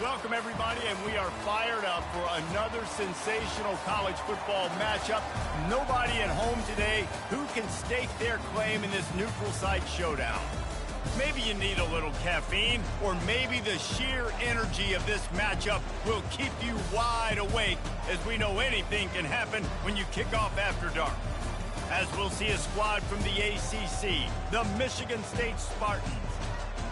Welcome, everybody, and we are fired up for another sensational college football matchup. Nobody at home today who can stake their claim in this neutral site showdown. Maybe you need a little caffeine, or maybe the sheer energy of this matchup will keep you wide awake, as we know anything can happen when you kick off after dark. As we'll see a squad from the ACC, the Michigan State Spartans,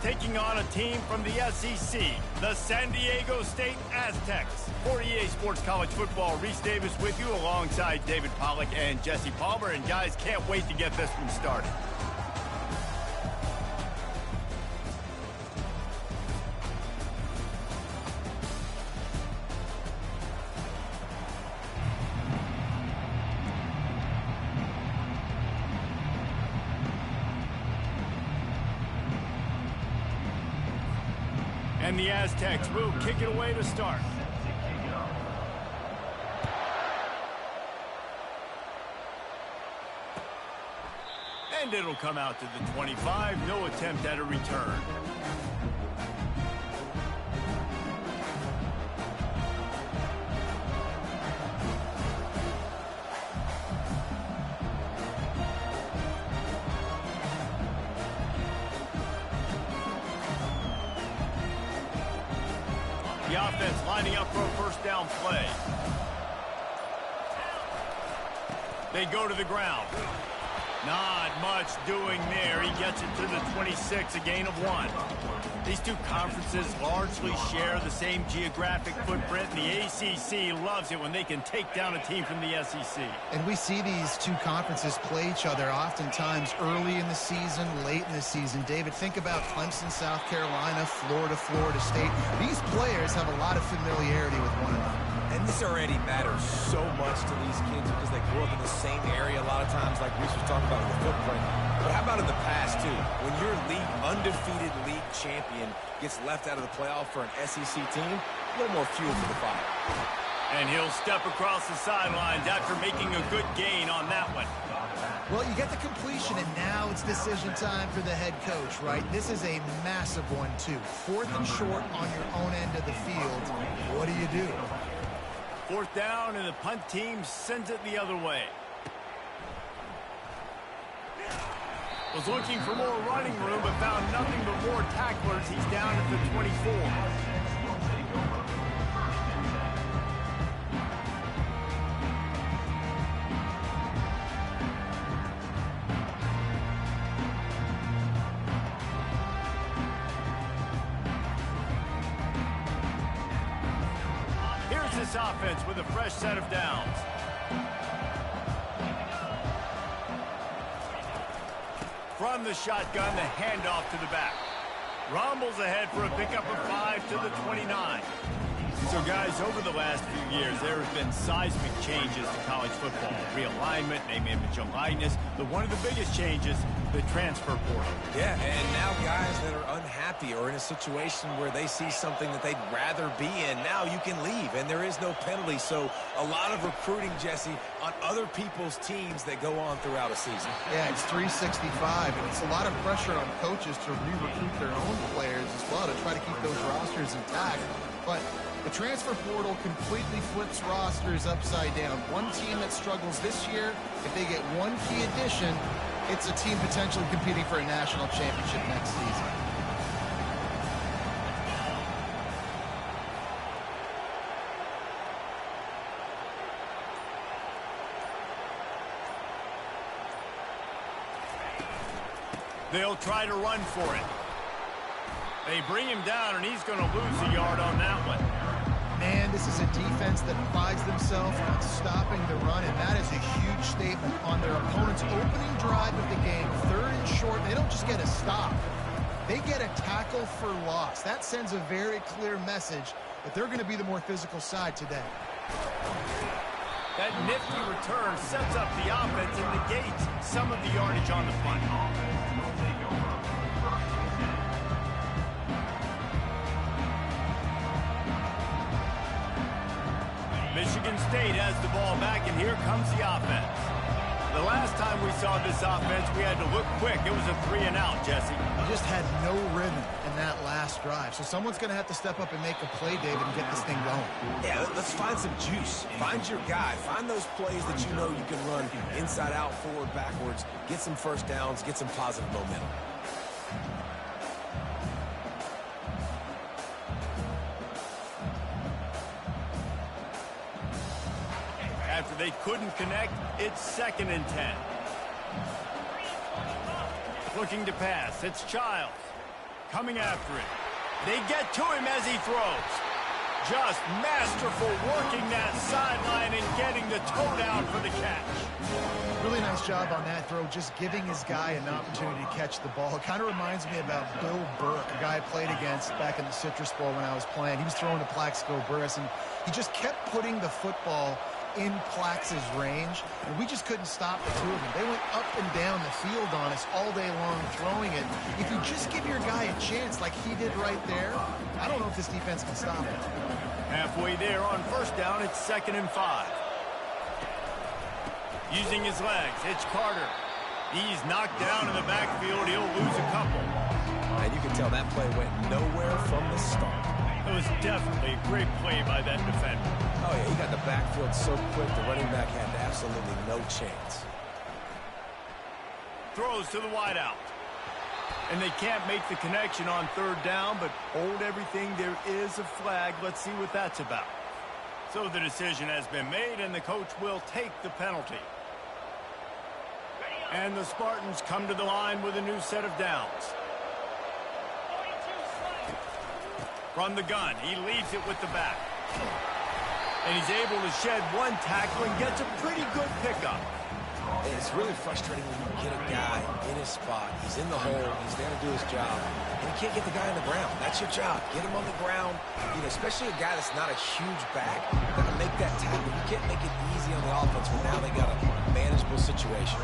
taking on a team from the SEC, the San Diego State Aztecs. For EA Sports College Football, Reese Davis with you alongside David Pollack and Jesse Palmer. And guys, can't wait to get this one started. And the Aztecs will kick it away to start. And it'll come out to the 25. No attempt at a return. The offense lining up for a first down play. They go to the ground. Not much doing there. He gets it to the 26, a gain of 1. These two conferences largely share the same geographic footprint, and the ACC loves it when they can take down a team from the SEC. And we see these two conferences play each other oftentimes early in the season, late in the season. David, think about Clemson, South Carolina, Florida, Florida State. These players have a lot of familiarity with one another. And this already matters so much to these kids because they grew up in the same area a lot of times, like Reese was talking about with the footprint. But how about in the past, too? When your undefeated league champion gets left out of the playoff for an SEC team, a little more fuel for the fire. And he'll step across the sidelines after making a good gain on that one. Well, you get the completion, and now it's decision time for the head coach, right? This is a massive one, too. 4th and short on your own end of the field. What do you do? 4th down, and the punt team sends it the other way. Was looking for more running room, but found nothing but more tacklers. He's down at the 24. this offense with a fresh set of downs. From the shotgun, the handoff to the back. Rumbles ahead for a pickup of 5 to the 29. So, guys, over the last few years, there have been seismic changes to college football. Realignment, name, image, and likeness. But one of the biggest changes, the transfer portal. Yeah, and now guys that are unhappy or in a situation where they see something that they'd rather be in, now you can leave, and there is no penalty. So a lot of recruiting, Jesse, on other people's teams that go on throughout a season. Yeah, it's 365, and it's a lot of pressure on coaches to re-recruit their own players as well to try to keep those rosters intact. But the transfer portal completely flips rosters upside down. One team that struggles this year, if they get one key addition, it's a team potentially competing for a national championship next season. They'll try to run for it. They bring him down, and he's going to lose a yard on that one. Man, this is a defense that prides themselves on stopping the run, and that is a huge statement on their opponent's opening drive of the game. 3rd and short, they don't just get a stop. They get a tackle for loss. That sends a very clear message that they're going to be the more physical side today. That nifty return sets up the offense and negates some of the yardage on the punt. Michigan State has the ball back, and here comes the offense. The last time we saw this offense, we had to look quick. It was a 3-and-out, Jesse. They just had no rhythm in that last drive. So someone's going to have to step up and make a play, David, and get this thing going. Yeah, let's find some juice. Find your guy. Find those plays that you know you can run inside out, forward, backwards. Get some first downs. Get some positive momentum. After they couldn't connect, it's 2nd and 10. Looking to pass, it's Childs. Coming after it. They get to him as he throws. Just masterful working that sideline and getting the toe down for the catch. Really nice job on that throw, just giving his guy an opportunity to catch the ball. It kind of reminds me about Bill Burke, a guy I played against back in the Citrus Bowl when I was playing. He was throwing to Plaxico Burress, and he just kept putting the football in Plax's range, and we just couldn't stop the two of them. They went up and down the field on us all day long throwing it. If you just give your guy a chance like he did right there, I don't know if this defense can stop it. Halfway there on 1st down, it's 2nd and 5. Using his legs, it's Carter. He's knocked down in the backfield. He'll lose a couple. And you can tell that play went nowhere from the start. It was definitely a great play by that defender. Oh, yeah, he got the backfield so quick, the running back had absolutely no chance. Throws to the wideout. And they can't make the connection on 3rd down, but hold everything. There is a flag. Let's see what that's about. So the decision has been made, and the coach will take the penalty. And the Spartans come to the line with a new set of downs. From the gun, he leads it with the back. And he's able to shed one tackle and gets a pretty good pickup. It's really frustrating when you get a guy in his spot. He's in the hole. He's there to do his job. And you can't get the guy on the ground. That's your job. Get him on the ground. You know, especially a guy that's not a huge back. You got to make that tackle. You can't make it easy on the offense when now they got a manageable situation.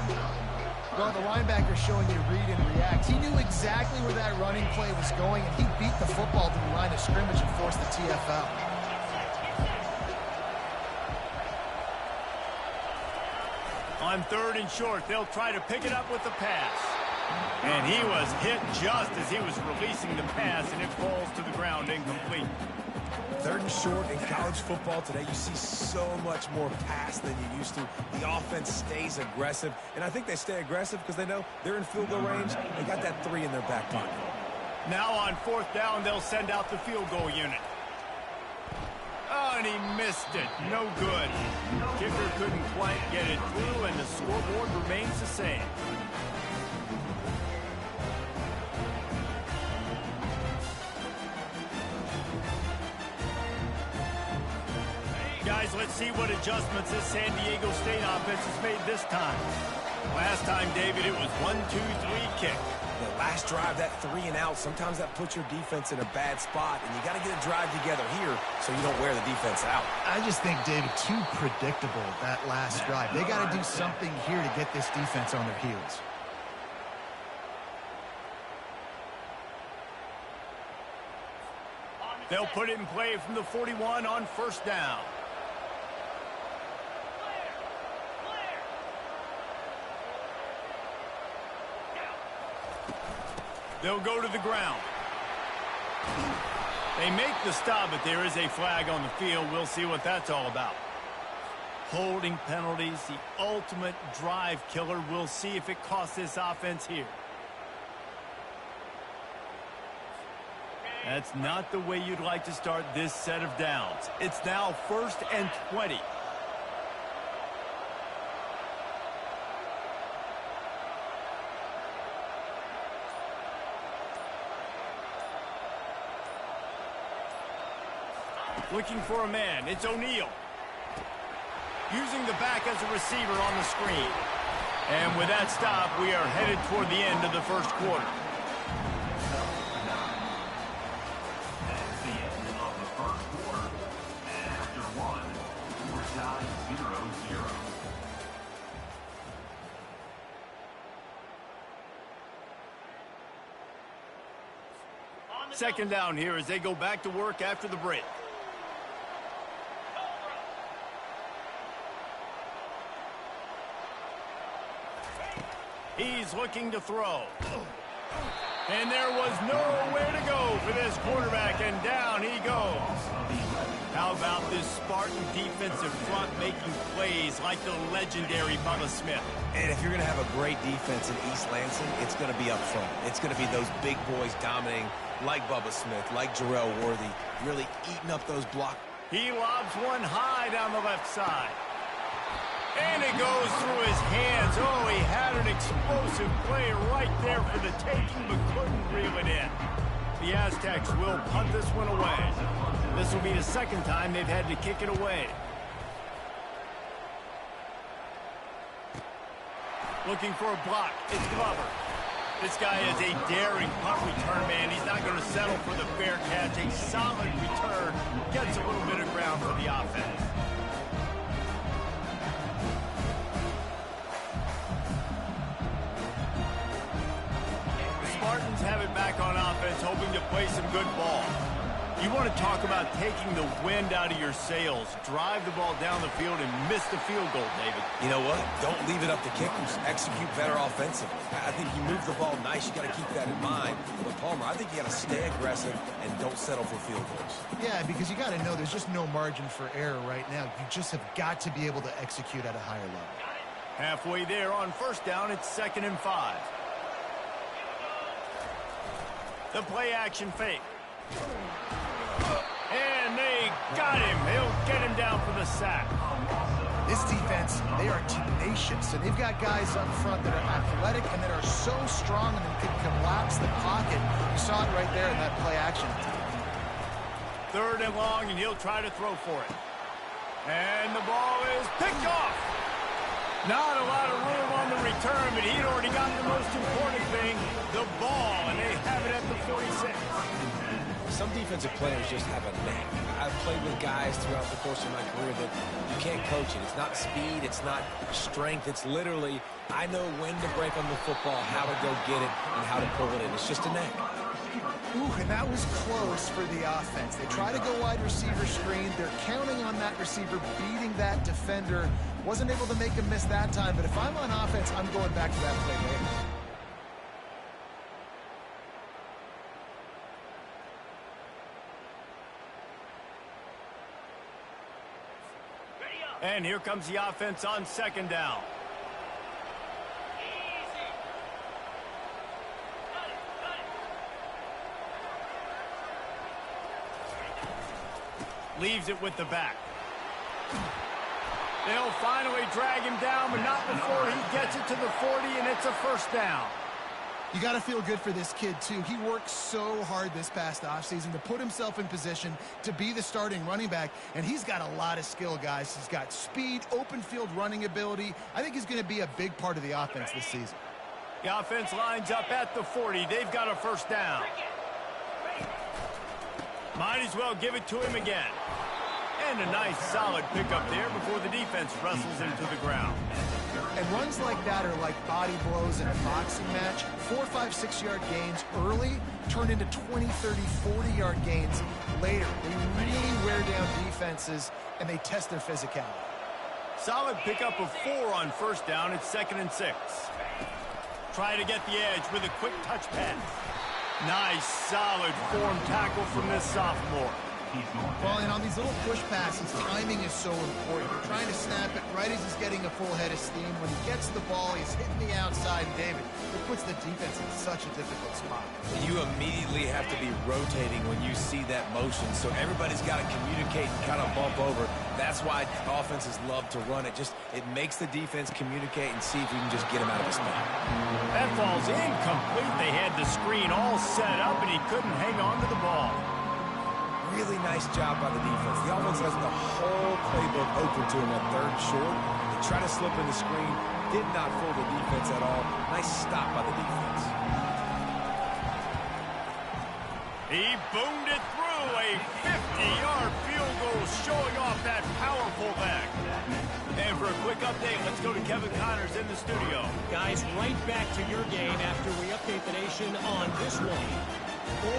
Well, the linebacker showing you read and react. He knew exactly where that running play was going, and he beat the football to the line of scrimmage and forced the TFL. On 3rd and short, they'll try to pick it up with the pass. And he was hit just as he was releasing the pass, and it falls to the ground incomplete. 3rd and short in college football today, you see so much more pass than you used to. The offense stays aggressive, and I think they stay aggressive because they know they're in field goal range. They got that 3 in their back pocket. Now on 4th down, they'll send out the field goal unit. Oh, and he missed it. No good. Kicker couldn't quite get it through, and the scoreboard remains the same. Let's see what adjustments this San Diego State offense has made this time. Last time, David, it was 1-2-3 kick. The last drive, that 3 and out, sometimes that puts your defense in a bad spot, and you got to get a drive together here so you don't wear the defense out. I just think, David, too predictable, that last drive. They got to do something here to get this defense on their heels. They'll put it in play from the 41 on first down. They'll go to the ground. They make the stop, but there is a flag on the field. We'll see what that's all about. Holding penalties, the ultimate drive killer. We'll see if it costs this offense here. That's not the way you'd like to start this set of downs. It's now 1st and 20. Looking for a man. It's O'Neal. Using the back as a receiver on the screen. And with that stop, we are headed toward the end of the first quarter. That's the end of the first quarter. And after one, we're tied 0-0. Second down here as they go back to work after the break. He's looking to throw. And there was nowhere to go for this quarterback, and down he goes. How about this Spartan defensive front making plays like the legendary Bubba Smith? And if you're going to have a great defense in East Lansing, it's going to be up front. It's going to be those big boys dominating like Bubba Smith, like Jarrell Worthy, really eating up those blocks. He lobs one high down the left side. And it goes through his hands. Oh, he had an explosive play right there for the taking, but couldn't reel it in. The Aztecs will punt this one away. This will be the second time they've had to kick it away. Looking for a block. It's Glover. This guy is a daring punt return man. He's not going to settle for the fair catch. A solid return. Gets a little bit of ground for the offense. Spartans have it back on offense, hoping to play some good ball. You want to talk about taking the wind out of your sails. Drive the ball down the field and miss the field goal, David. You know what? Don't leave it up to kickers. Execute better offensively. I think you move the ball nice. You got to keep that in mind. But Palmer, I think you got to stay aggressive and don't settle for field goals. Yeah, because you got to know there's just no margin for error right now. You just have got to be able to execute at a higher level. Halfway there on first down, it's 2nd and 5. The play action fake. And they got him. They'll get him down for the sack. This defense, they are tenacious, and they've got guys up front that are athletic and that are so strong and can collapse the pocket. You saw it right there in that play action. 3rd and long, and he'll try to throw for it. And the ball is picked off. Not a lot of room on the return, but he'd already got the most important thing, the ball, and they have it at the 46. Some defensive players just have a knack. I've played with guys throughout the course of my career that you can't coach it. It's not speed, it's not strength. It's literally, I know when to break on the football, how to go get it, and how to pull it in. It's just a knack. Ooh, and that was close for the offense. They try to go wide receiver screen. They're counting on that receiver beating that defender. Wasn't able to make him miss that time, but if I'm on offense, I'm going back to that play later. And here comes the offense on 2nd down. Leaves it with the back. They'll finally drag him down, but not before he gets it to the 40, and it's a 1st down. You got to feel good for this kid, too. He worked so hard this past offseason to put himself in position to be the starting running back, and he's got a lot of skill, guys. He's got speed, open field running ability. I think he's going to be a big part of the offense this season. The offense lines up at the 40. They've got a first down. Might as well give it to him again. And a nice solid pickup there before the defense wrestles him to the ground. And runs like that are like body blows in a boxing match. 4, 5, 6-yard gains early turn into 20, 30, 40-yard gains later. They really wear down defenses, and they test their physicality. Solid pickup of 4 on first down. It's 2nd and 6. Try to get the edge with a quick touch pass. Nice, solid form tackle from this sophomore. Well, and on these little push passes, timing is so important. You're trying to snap it right as he's getting a full head of steam. When he gets the ball, he's hitting the outside, and David, it puts the defense in such a difficult spot. You immediately have to be rotating when you see that motion, so everybody's got to communicate and kind of bump over. That's why offenses love to run it. It makes the defense communicate and see if you can just get him out of his spot. That ball's incomplete. They had the screen all set up, and he couldn't hang on to the ball. Really nice job by the defense. The offense has the whole playbook open to him at 3rd short. They try to slip in the screen. Did not fool the defense at all. Nice stop by the defense. He boomed it through. A 50-yard field goal showing off that powerful leg. And for a quick update, let's go to Kevin Connors in the studio. Guys, right back to your game after we update the nation on this one.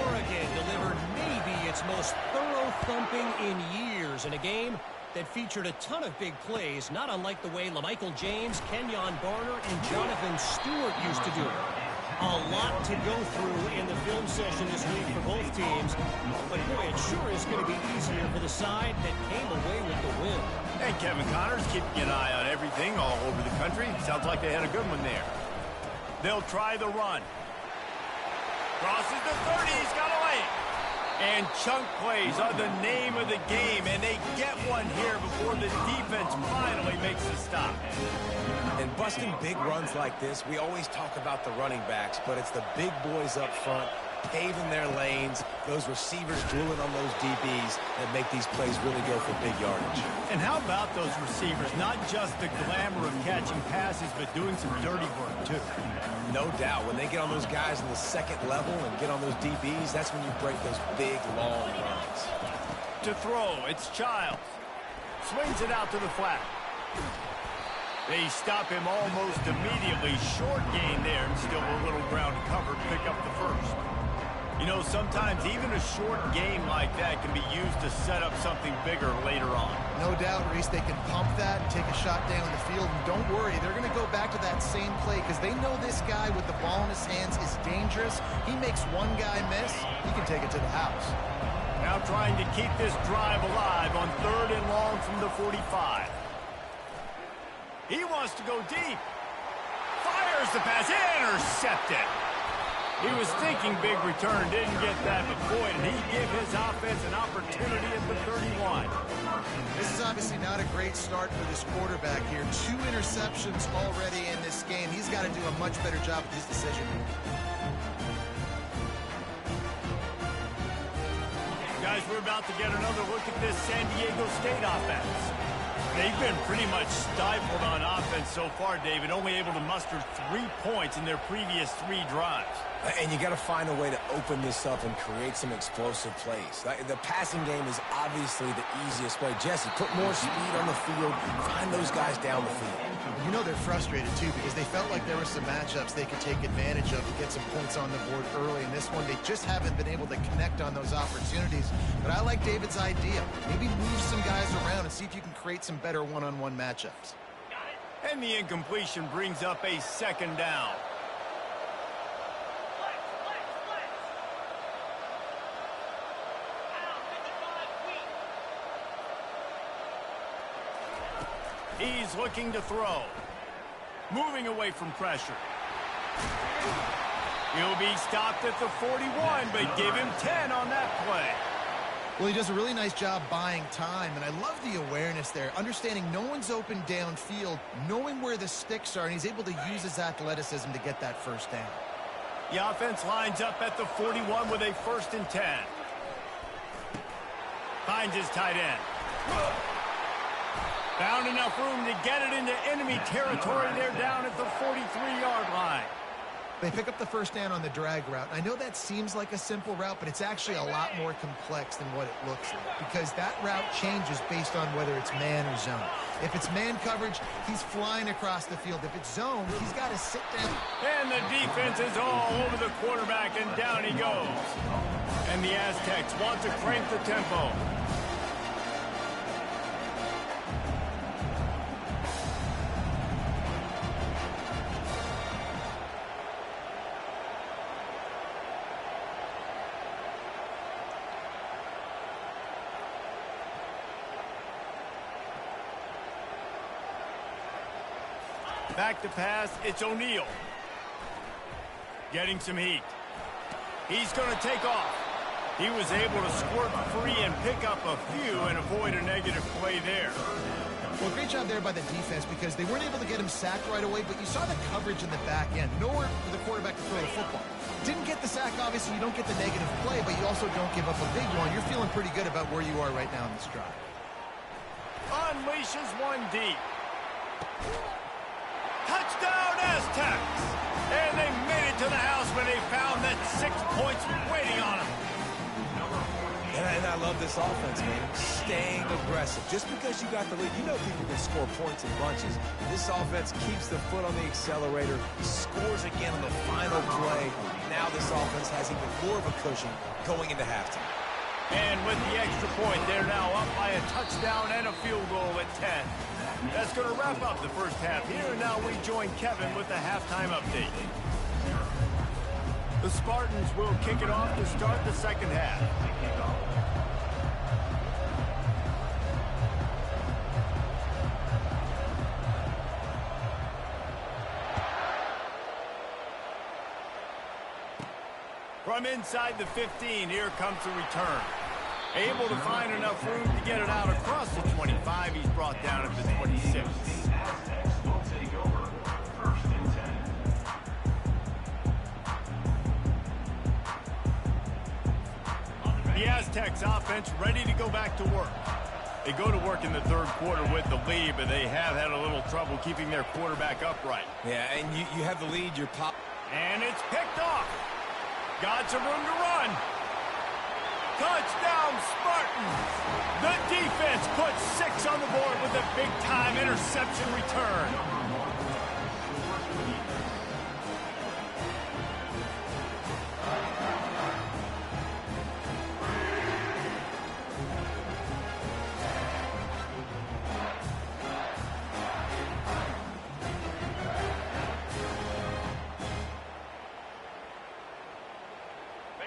Oregon delivered maybe its most thorough thumping in years in a game that featured a ton of big plays, not unlike the way LaMichael James, Kenyon Barner, and Jonathan Stewart used to do it. A lot to go through in the film session this week for both teams, but boy, it sure is going to be easier for the side that came away with the win. And Kevin Connors keeping an eye on everything all over the country. Sounds like they had a good one there. They'll try the run. Crosses the 30, he's got away. And chunk plays are the name of the game, and they get one here before the defense finally makes a stop. And busting big runs like this, we always talk about the running backs, but it's the big boys up front, paving their lanes, those receivers drooling on those DBs that make these plays really go for big yardage. And how about those receivers? Not just the glamour of catching passes, but doing some dirty work, too. No doubt. When they get on those guys in the 2nd level and get on those DBs, that's when you break those big, long runs. To throw, it's Childs. Swings it out to the flat. They stop him almost immediately. Short gain there, and still a little ground to cover to pick up the first. You know, sometimes even a short game like that can be used to set up something bigger later on. No doubt, Reese, they can pump that, take a shot down the field, and don't worry, they're going to go back to that same play because they know this guy with the ball in his hands is dangerous. He makes one guy miss, he can take it to the house. Now trying to keep this drive alive on 3rd and long from the 45. He wants to go deep. Fires the pass, intercepted. He was thinking big return, didn't get that, but boy, did he give his offense an opportunity at the 31. This is obviously not a great start for this quarterback here. 2 interceptions already in this game. He's got to do a much better job with his decision making. Guys, we're about to get another look at this San Diego State offense. They've been pretty much stifled on offense so far, David, only able to muster 3 points in their previous 3 drives. And you got to find a way to open this up and create some explosive plays. The passing game is obviously the easiest way. Jesse, put more speed on the field, find those guys down the field. You know they're frustrated, too, because they felt like there were some matchups they could take advantage of to get some points on the board early. In this one, they just haven't been able to connect on those opportunities. But I like David's idea. Maybe move some guys around and see if you can create some better one-on-one matchups. And the incompletion brings up a 2nd down. He's looking to throw. Moving away from pressure. He'll be stopped at the 41, but give him 10 on that play. Well, he does a really nice job buying time, and I love the awareness there, understanding no one's open downfield, knowing where the sticks are, and he's able to use his athleticism to get that first down. The offense lines up at the 41 with a 1st and 10. Finds his tight end. Found enough room to get it into enemy territory. They're down at the 43-yard line. They pick up the 1st down on the drag route. I know that seems like a simple route, but it's actually a lot more complex than what it looks like because that route changes based on whether it's man or zone. If it's man coverage, he's flying across the field. If it's zone, he's got to sit down. And the defense is all over the quarterback, and down he goes. And the Aztecs want to crank the tempo. Back to pass, it's O'Neal. Getting some heat. He's going to take off. He was able to squirt free and pick up a few and avoid a negative play there. Well, great job there by the defense because they weren't able to get him sacked right away, but you saw the coverage in the back end. Nowhere for the quarterback to throw the football. Didn't get the sack, obviously. You don't get the negative play, but you also don't give up a big one. You're feeling pretty good about where you are right now in this drive. Unleashes one deep. Touchdown, Aztecs! And they made it to the house when they found that 6 points waiting on them. And I love this offense, man. Staying aggressive. Just because you got the lead, you know people can score points in bunches. This offense keeps the foot on the accelerator, scores again on the final play. Now this offense has even more of a cushion going into halftime. And with the extra point, they're now up by a touchdown and a field goal at 10. That's going to wrap up the first half here. And now we join Kevin with the halftime update. The Spartans will kick it off to start the second half. From inside the 15, here comes the return. Able to find enough room to get it out across the 25. He's brought down at the 26. Will take over 1st and 10. The Aztecs offense ready to go back to work. They go to work in the third quarter with the lead, but they have had a little trouble keeping their quarterback upright. Yeah, and you have the lead. You're pop. And it's picked off. Got some room to run. Touchdown, Spartans! The defense puts 6 on the board with a big-time interception return.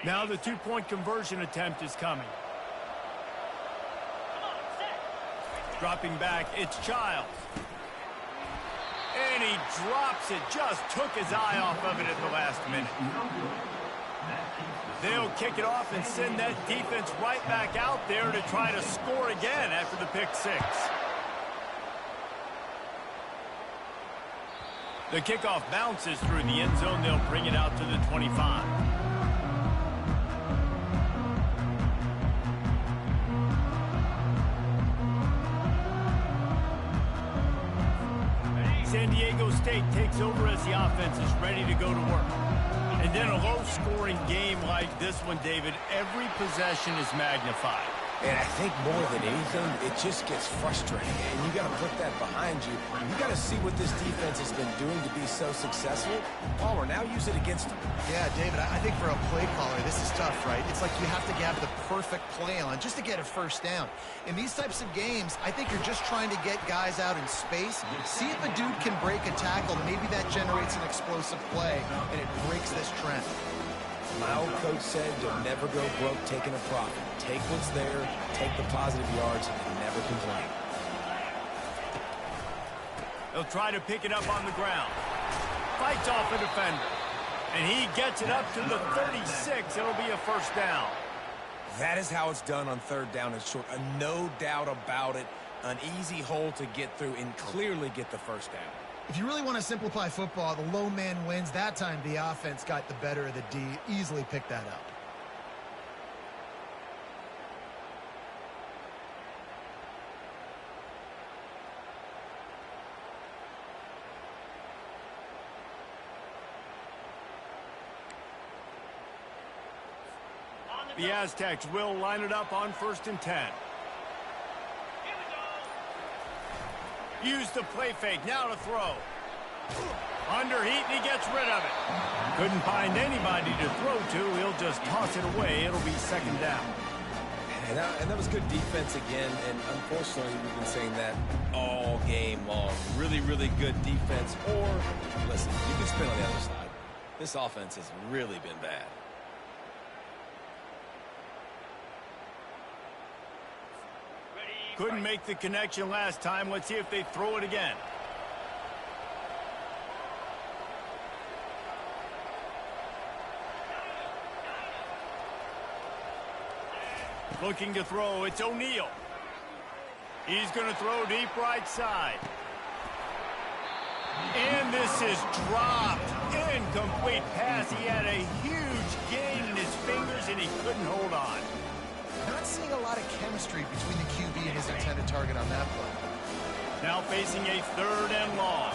Now the 2-point conversion attempt is coming. Dropping back, it's Childs. And he drops it, just took his eye off of it at the last minute. They'll kick it off and send that defense right back out there to try to score again after the pick 6. The kickoff bounces through the end zone. They'll bring it out to the 25. San Diego State takes over as the offense is ready to go to work. And then a low-scoring game like this one, David, every possession is magnified. And I think more than anything, it just gets frustrating. And you got to put that behind you. You got to see what this defense has been doing to be so successful. Palmer, now use it against them. Yeah, David, I think for a play caller, this is tough, right? It's like you have to have the perfect play on just to get a first down. In these types of games, I think you're just trying to get guys out in space, see if a dude can break a tackle. Maybe that generates an explosive play, and it breaks this trend. My old coach said you'll never go broke taking a profit. Take what's there, take the positive yards, and never complain. They'll try to pick it up on the ground. Fights off a defender. And he gets it up to the 36. It'll be a first down. That is how it's done on third down and short. No doubt about it. An easy hole to get through and clearly get the first down. If you really want to simplify football, the low man wins. That time the offense got the better of the D. Easily picked that up. The Aztecs will line it up on 1st and 10. Use the play fake, now to throw. Under heat, and he gets rid of it. Couldn't find anybody to throw to. He'll just toss it away. It'll be 2nd down. And that was good defense again, and unfortunately, we've been saying that all game long. Really, really good defense. Or, listen, you can spin on the other side. This offense has really been bad. Couldn't make the connection last time. Let's see if they throw it again. Looking to throw. It's O'Neal. He's going to throw deep right side. And this is dropped. Incomplete pass. He had a huge gain in his fingers, and he couldn't hold on. Not seeing a lot of chemistry between the QB and his intended target on that play. Now facing a 3rd and long.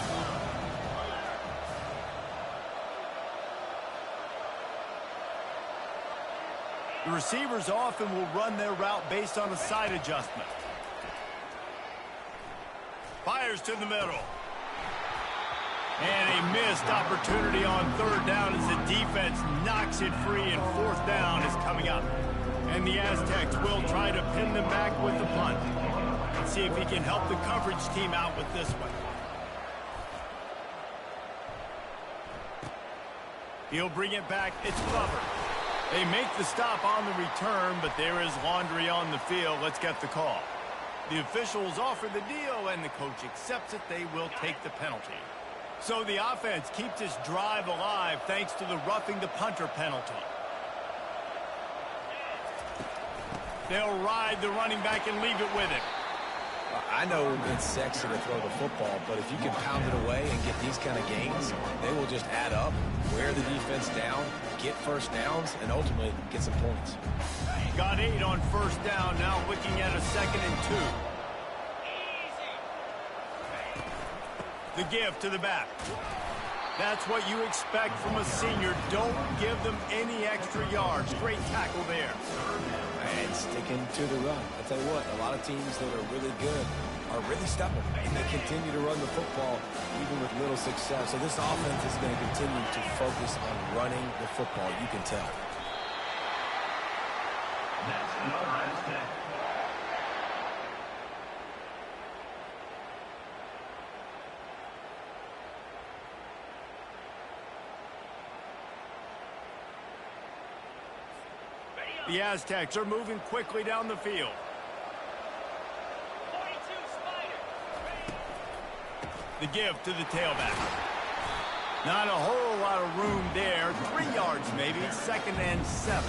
The receivers often will run their route based on a side adjustment. Fires to the middle. And a missed opportunity on 3rd down as the defense knocks it free, and 4th down is coming up. And the Aztecs will try to pin them back with the punt. Let's see if he can help the coverage team out with this one. He'll bring it back. It's covered. They make the stop on the return, but there is laundry on the field. Let's get the call. The officials offer the deal, and the coach accepts it. They will take the penalty. So the offense keeps this drive alive thanks to the roughing the punter penalty. They'll ride the running back and leave it with him. I know it's sexy to throw the football, but if you can pound it away and get these kind of gains, they will just add up, wear the defense down, get 1st downs, and ultimately get some points. Got 8 on 1st down, now looking at a 2nd and 2. The give to the back. That's what you expect from a senior. Don't give them any extra yards. Great tackle there. And sticking to the run. I tell you what, a lot of teams that are really good are really stubborn, and they continue to run the football even with little success. So this offense is going to continue to focus on running the football. You can tell. That's another Aztec. The Aztecs are moving quickly down the field. The give to the tailback. Not a whole lot of room there. 3 yards maybe. 2nd and 7.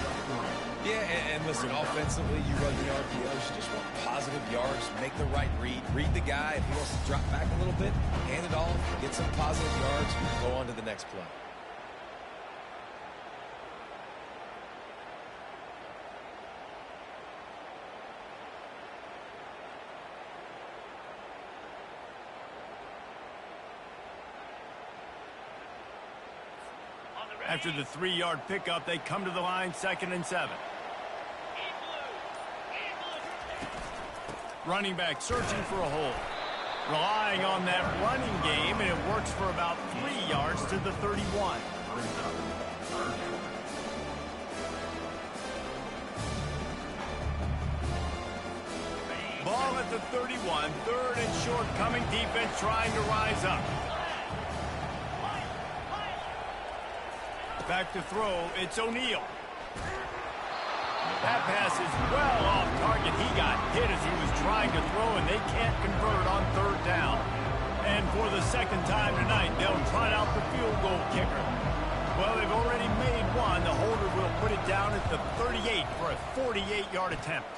Yeah, and listen, offensively, you run the RPOs. You just want positive yards. Make the right read. Read the guy. If he wants to drop back a little bit, hand it off, get some positive yards, go on to the next play. After the 3-yard pickup, they come to the line, 2nd and 7. Running back searching for a hole. Relying on that running game, and it works for about 3 yards to the 31. Ball at the 31, 3rd and short coming. Defense trying to rise up. Back to throw, it's O'Neal. That pass is well off target. He got hit as he was trying to throw, and they can't convert on 3rd down. And for the 2nd time tonight, they'll try out the field goal kicker. Well, they've already made one. The holder will put it down at the 38 for a 48-yard attempt.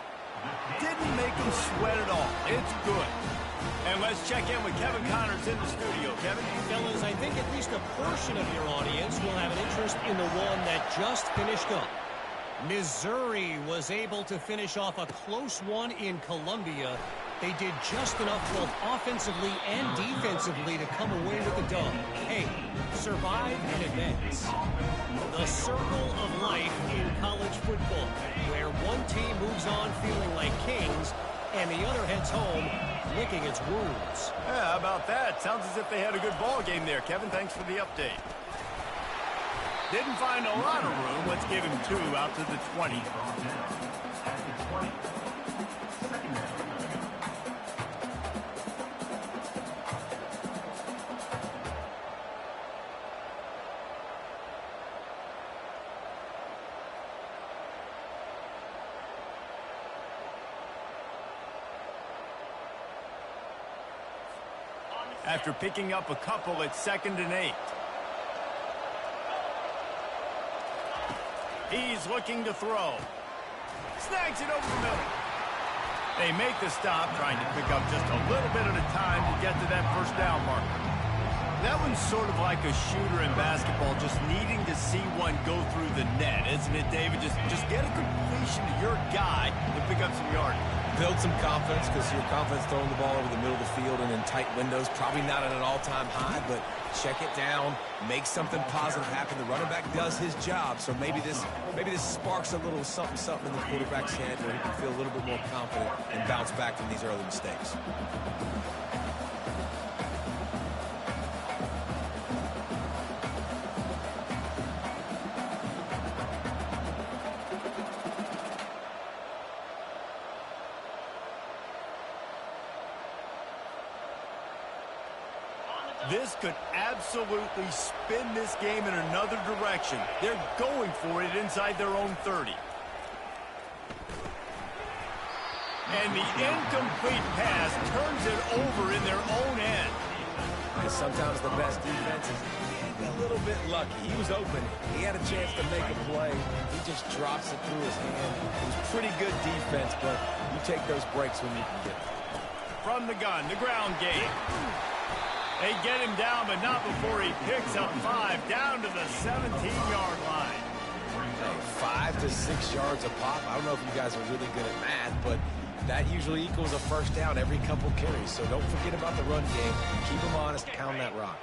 Didn't make him sweat at all. It's good. And let's check in with Kevin Connors in the studio. Kevin? Fellas, I think at least a portion of your audience will have an interest in the one that just finished up. Missouri was able to finish off a close one in Columbia. They did just enough both offensively and defensively to come away with the dub. Hey, survive and advance. The circle of life in college football, where one team moves on feeling like kings and the other heads home licking its wounds. Yeah, how about that? Sounds as if they had a good ball game there, Kevin. Thanks for the update. Didn't find a lot of room. Let's give him 2 out to the 20. After picking up a couple, it's 2nd and 8. He's looking to throw. Snags it over the middle. They make the stop, trying to pick up just a little bit at a time to get to that first down marker. That one's sort of like a shooter in basketball, just needing to see one go through the net, isn't it, David? Just get a completion to your guy and pick up some yardage. Build some confidence, because your confidence throwing the ball over the middle of the field and in tight windows, probably not at an all-time high, but check it down, make something positive happen. The running back does his job, so maybe this sparks a little something in the quarterback's head where he can feel a little bit more confident and bounce back from these early mistakes. This could absolutely spin this game in another direction. They're going for it inside their own 30. And the incomplete pass turns it over in their own end. Because sometimes the best defense is a little bit lucky. He was open. He had a chance to make a play. He just drops it through his hand. It was pretty good defense, but you take those breaks when you can get them. From the gun, the ground game. They get him down, but not before he picks up 5 down to the 17-yard line. 5 to 6 yards a pop. I don't know if you guys are really good at math, but that usually equals a first down every couple carries. So don't forget about the run game. Keep them honest. Pound that rock.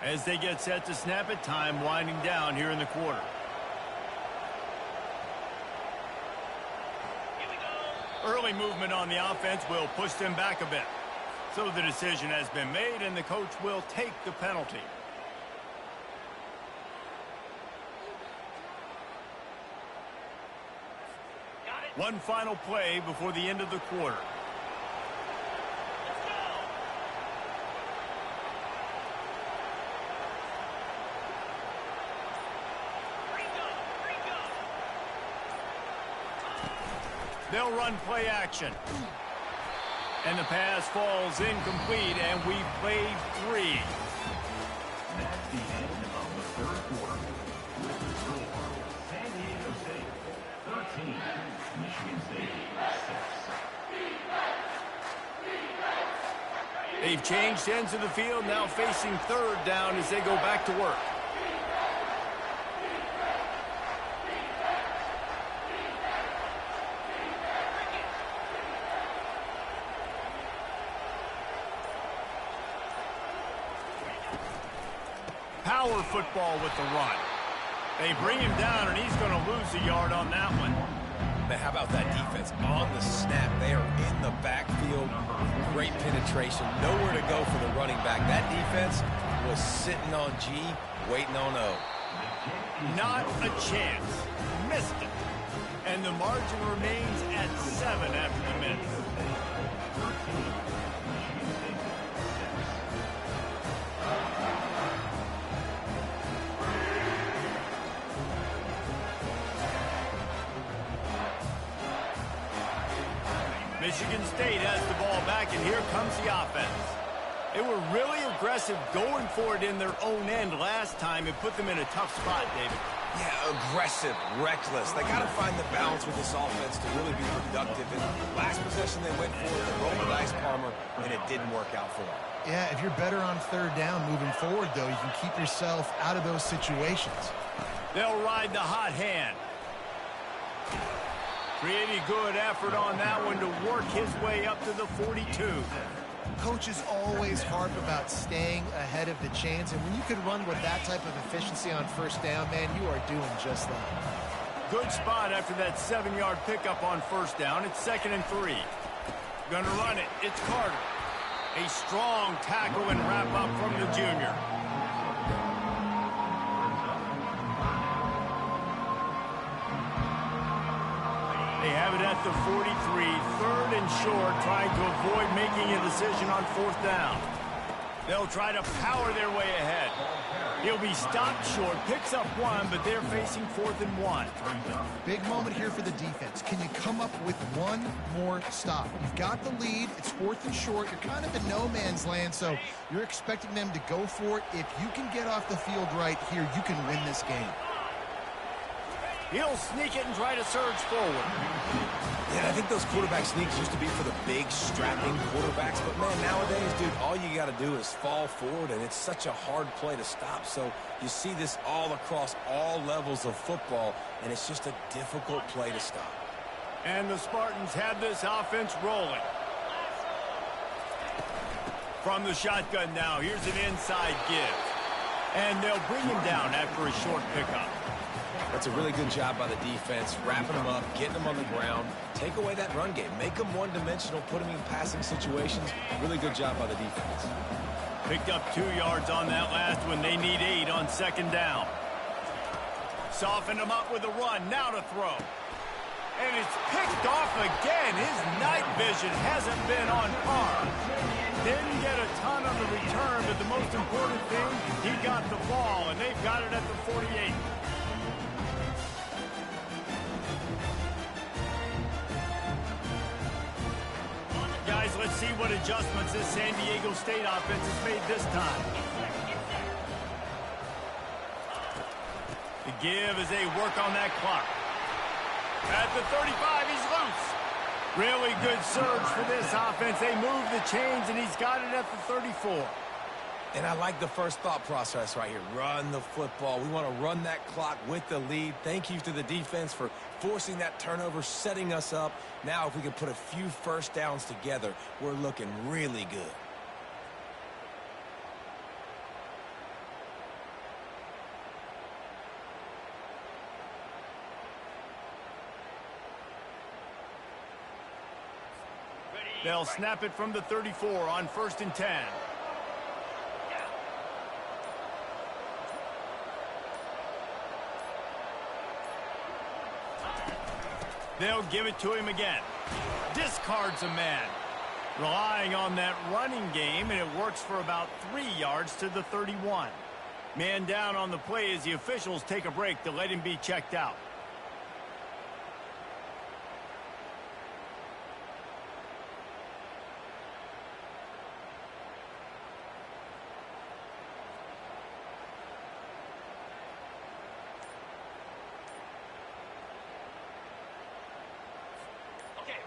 As they get set to snap it, time winding down here in the quarter. Early movement on the offense will push them back a bit. So the decision has been made, and the coach will take the penalty. One final play before the end of the quarter. They'll run play action. And the pass falls incomplete, and we played 3. That's the end of the third quarter. With the score, San Diego State 13, Michigan State 6. They've changed ends of the field, now facing 3rd down as they go back to work. Power football with the run. They bring him down, and he's going to lose a yard on that one. Man, how about that defense? On the snap, they are in the backfield. Great penetration. Nowhere to go for the running back. That defense was sitting on G, waiting on O. Not a chance. Missed it. And the margin remains at 7 after the minute. Michigan State has the ball back, and here comes the offense. They were really aggressive going for it in their own end last time. It put them in a tough spot, David. Yeah, aggressive, reckless. They got to find the balance with this offense to really be productive. And last possession they went for it, they rolled the dice, Palmer, and it didn't work out for them. Yeah, if you're better on third down moving forward, though, you can keep yourself out of those situations. They'll ride the hot hand. Pretty good effort on that one to work his way up to the 42. Coaches always harp about staying ahead of the chains, and when you can run with that type of efficiency on first down, man, you are doing just that. Good spot after that 7-yard pickup on first down. It's 2nd and 3. Gonna run it. It's Carter. A strong tackle and wrap up from the junior. They have it at the 43, 3rd and short, trying to avoid making a decision on 4th down. They'll try to power their way ahead. He'll be stopped short, picks up 1, but they're facing 4th and 1. Big moment here for the defense. Can you come up with one more stop? You've got the lead. It's 4th and short. You're kind of in no man's land, so you're expecting them to go for it. If you can get off the field right here, you can win this game. He'll sneak it and try to surge forward. Yeah, I think those quarterback sneaks used to be for the big, strapping quarterbacks. But, man, nowadays, dude, all you got to do is fall forward, and it's such a hard play to stop. So you see this all across all levels of football, and it's just a difficult play to stop. And the Spartans have this offense rolling. From the shotgun now, here's an inside give. And they'll bring him down after a short pickup. That's a really good job by the defense, wrapping them up, getting them on the ground. Take away that run game. Make them one-dimensional, put them in passing situations. Really good job by the defense. Picked up 2 yards on that last one. They need 8 on 2nd down. Soften them up with a run. Now to throw. And it's picked off again. His night vision hasn't been on par. Didn't get a ton on the return, but the most important thing, he got the ball, and they've got it at the 48. Guys, let's see what adjustments this San Diego State offense has made this time. The give as they work on that clock. At the 35, he's loose. Really good surge for this offense. They move the chains, and he's got it at the 34. And I like the first thought process right here. Run the football. We want to run that clock with the lead. Thank you to the defense for forcing that turnover, setting us up. Now if we can put a few first downs together, we're looking really good. They'll snap it from the 34 on 1st and 10. They'll give it to him again. Discards a man. Relying on that running game, and it works for about 3 yards to the 31. Man down on the play as the officials take a break to let him be checked out.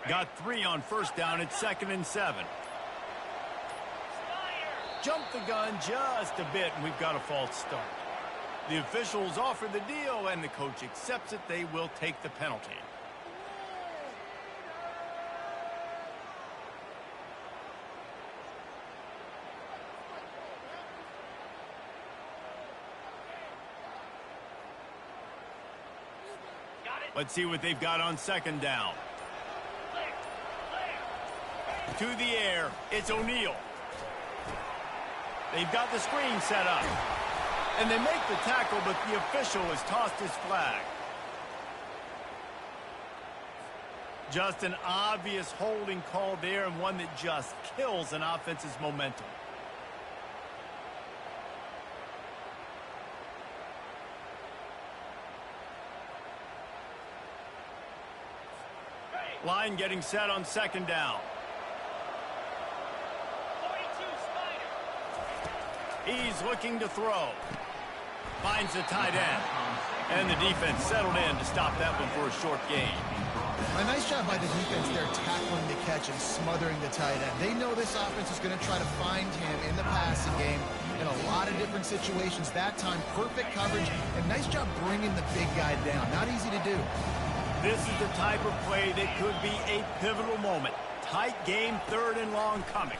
Got 3 on 1st down. It's 2nd and 7. Jump the gun just a bit, and we've got a false start. The officials offer the deal, and the coach accepts it. They will take the penalty. Let's see what they've got on 2nd down. To the air, it's O'Neal. They've got the screen set up. And they make the tackle, but the official has tossed his flag. Just an obvious holding call there, and one that just kills an offense's momentum. Line getting set on 2nd down. He's looking to throw. Finds the tight end. And the defense settled in to stop that one for a short gain. A nice job by the defense there tackling the catch and smothering the tight end. They know this offense is going to try to find him in the passing game in a lot of different situations. That time, perfect coverage, and nice job bringing the big guy down. Not easy to do. This is the type of play that could be a pivotal moment. Tight game, 3rd and long coming.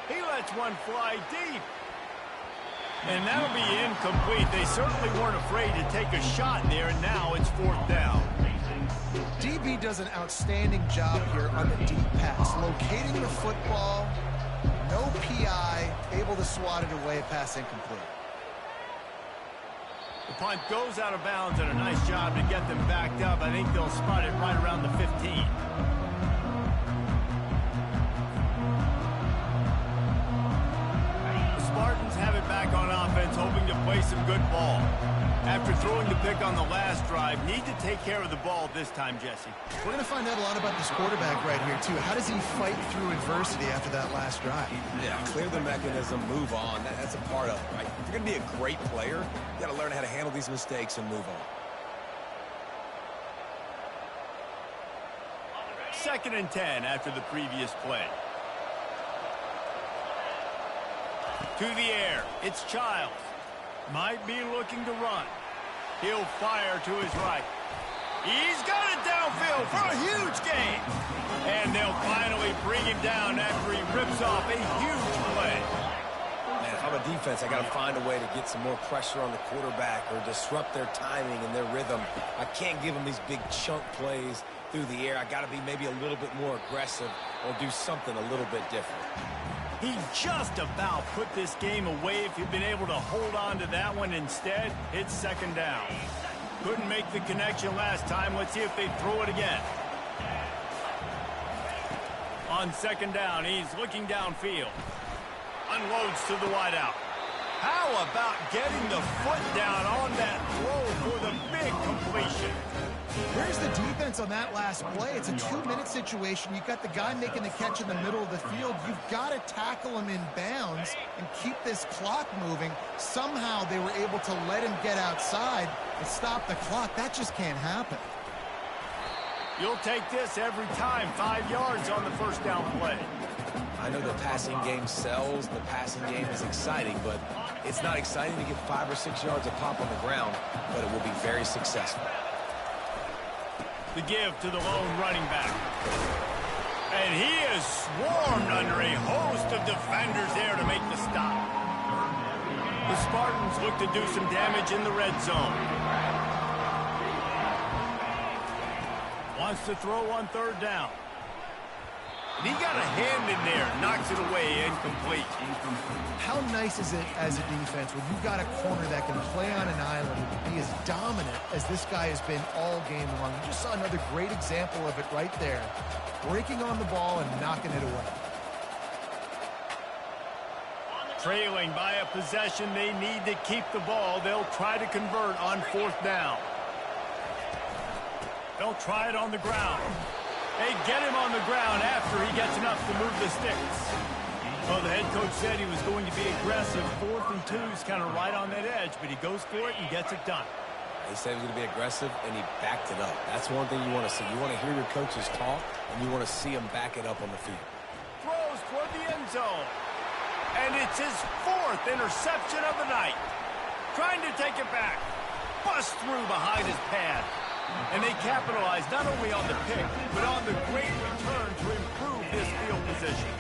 He lets one fly deep. And that'll be incomplete. They certainly weren't afraid to take a shot there, and now it's 4th down. DB does an outstanding job here on the deep pass. Locating the football, no PI, able to swat it away, pass incomplete. The punt goes out of bounds, and a nice job to get them backed up. I think they'll spot it right around the 15. Spartans have it back on offense, hoping to play some good ball. After throwing the pick on the last drive, need to take care of the ball this time, Jesse. We're going to find out a lot about this quarterback right here, too. How does he fight through adversity after that last drive? Yeah, clear the mechanism, move on. That's a part of it, right? If you're going to be a great player, you got to learn how to handle these mistakes and move on. 2nd and 10 after the previous play. To the air, it's Childs. Might be looking to run. He'll fire to his right. He's got it downfield for a huge gain. And they'll finally bring him down after he rips off a huge play. Man, if I'm a defense, I got to find a way to get some more pressure on the quarterback or disrupt their timing and their rhythm. I can't give them these big chunk plays through the air. I got to be maybe a little bit more aggressive or do something a little bit different. He just about put this game away if he'd been able to hold on to that one. Instead, it's 2nd down. Couldn't make the connection last time. Let's see if they throw it again. On 2nd down, he's looking downfield. Unloads to the wideout. How about getting the foot down on that throw for the big completion? Here's the defense on that last play. It's a 2-minute situation. You've got the guy making the catch in the middle of the field. You've got to tackle him in bounds and keep this clock moving. Somehow they were able to let him get outside and stop the clock. That just can't happen. You'll take this every time. 5 yards on the 1st down play. I know the passing game sells, the passing game is exciting, but it's not exciting to get 5 or 6 yards of pop on the ground, but it will be very successful. The give to the lone running back. And he is swarmed under a host of defenders there to make the stop. The Spartans look to do some damage in the red zone. Wants to throw on 3rd down. And he got a hand in there, knocks it away, incomplete. How nice is it as a defense when you've got a corner that can play on an island and be as dominant as this guy has been all game long? You just saw another great example of it right there. Breaking on the ball and knocking it away. Trailing by a possession, they need to keep the ball. They'll try to convert on 4th down. They'll try it on the ground. They get him on the ground after he gets enough to move the sticks. Well, the head coach said he was going to be aggressive. 4th and 2 is kind of right on that edge, but he goes for it and gets it done. He said he was going to be aggressive, and he backed it up. That's one thing you want to see. You want to hear your coaches talk, and you want to see them back it up on the field. Throws toward the end zone. And it's his 4th interception of the night. Trying to take it back. Busts through behind his pad. And they capitalize not only on the pick, but on the great return to improve this field position.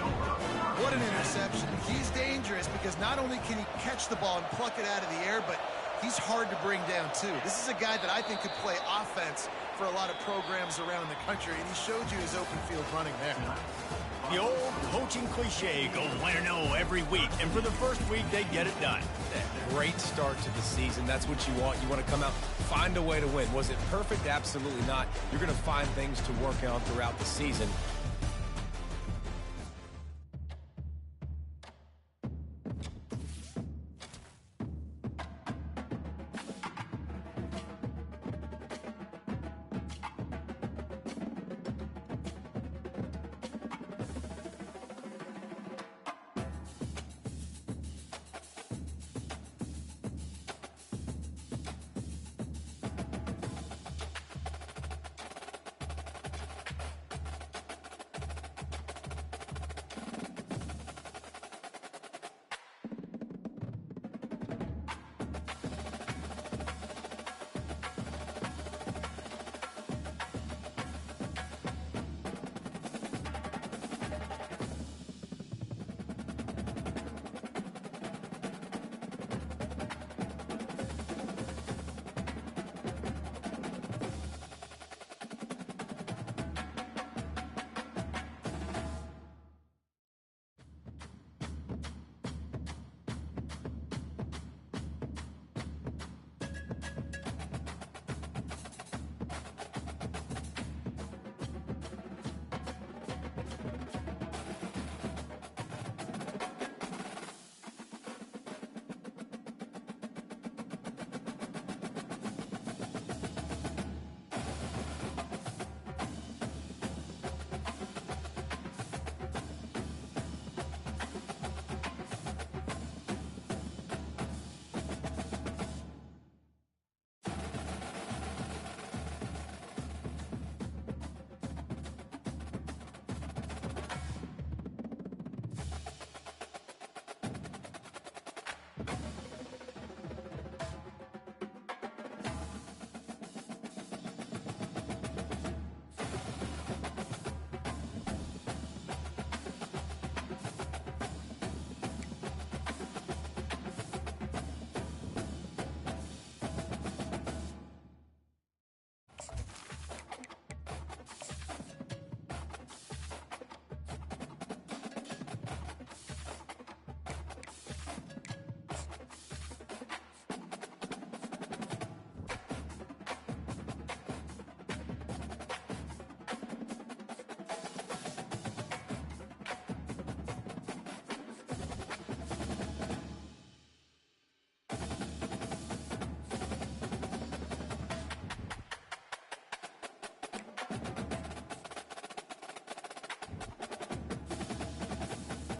What an interception. He's dangerous because not only can he catch the ball and pluck it out of the air, but he's hard to bring down, too. This is a guy that I think could play offense for a lot of programs around the country, and he showed you his open field running there. The old coaching cliche, go win or no every week. And for the first week, they get it done. Great start to the season. That's what you want. You want to come out, find a way to win. Was it perfect? Absolutely not. You're going to find things to work on throughout the season.